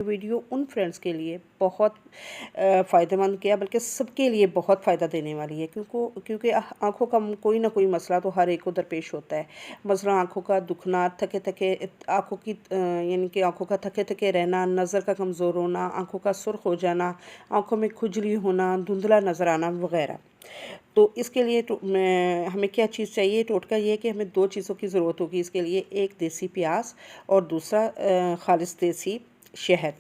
Video उन friends के लिए बहुत फ़ायदेमंद क्या बल्कि सबके लिए बहुत फ़ायदा देने वाली है, क्योंकि आँखों का कोई ना कोई मसला तो हर एक को दरपेश होता है। मसला आँखों का दुखना, थके थके आँखों की यानी कि आँखों का थके थके रहना, नज़र का कमज़ोर होना, आँखों का सुर्ख हो जाना, आँखों में खुजली होना, धुंधला नज़र आना वगैरह। तो इसके लिए हमें क्या चीज़ चाहिए? टोटका ये है कि हमें दो चीज़ों की ज़रूरत होगी इसके लिए, एक देसी प्याज और दूसरा खालिस देसी शहद।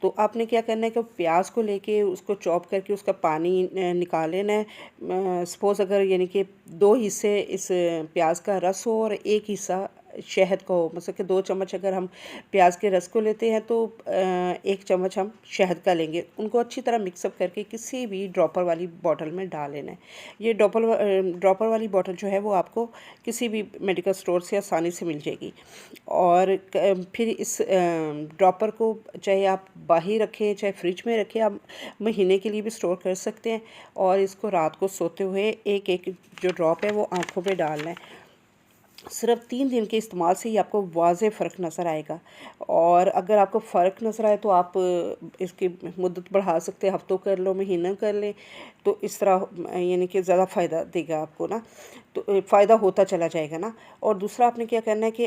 तो आपने क्या करना है कि प्याज को लेके उसको चॉप करके उसका पानी निकाल लेना है। सपोज़ अगर यानी कि 2 हिस्से इस प्याज का रस हो और 1 हिस्सा शहद का हो, मतलब कि 2 चम्मच अगर हम प्याज के रस को लेते हैं तो 1 चम्मच हम शहद का लेंगे। उनको अच्छी तरह मिक्सअप करके किसी भी ड्रॉपर वाली बॉटल में डाल लेना है। ये ड्रॉपर वाली बॉटल जो है वो आपको किसी भी मेडिकल स्टोर से आसानी से मिल जाएगी। और फिर इस ड्रॉपर को चाहे आप बाहर रखें चाहे फ्रिज में रखें, आप महीने के लिए भी स्टोर कर सकते हैं। और इसको रात को सोते हुए एक एक जो ड्रॉप है वो आँखों पे डालना है। सिर्फ 3 दिन के इस्तेमाल से ही आपको वाज़ेह फ़र्क नज़र आएगा। और अगर आपको फ़र्क नज़र आए तो आप इसकी मुद्दत बढ़ा सकते हैं, हफ़्तों कर लो, महीना कर लें, तो इस तरह यानी कि ज़्यादा फ़ायदा देगा आपको ना, तो फ़ायदा होता चला जाएगा ना। और दूसरा आपने क्या करना है कि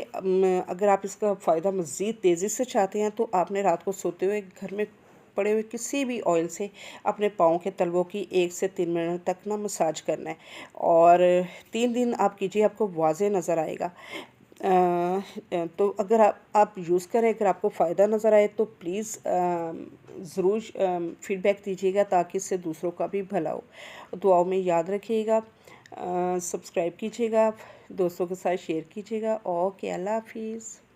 अगर आप इसका फ़ायदा मज़ीद तेज़ी से चाहते हैं तो आपने रात को सोते हुए घर में पड़े हुए किसी भी ऑयल से अपने पाँव के तलवों की 1 से 3 मिनट तक ना मसाज करना है। और 3 दिन आप कीजिए, आपको वाज़ेह नज़र आएगा। तो अगर आप यूज़ करें, अगर आपको फ़ायदा नज़र आए तो प्लीज़ ज़रूर फ़ीडबैक दीजिएगा ताकि इससे दूसरों का भी भला हो। दुआओं में याद रखिएगा, सब्सक्राइब कीजिएगा, दोस्तों के साथ शेयर कीजिएगा। ओके, अल्लाह हाफ़िज़।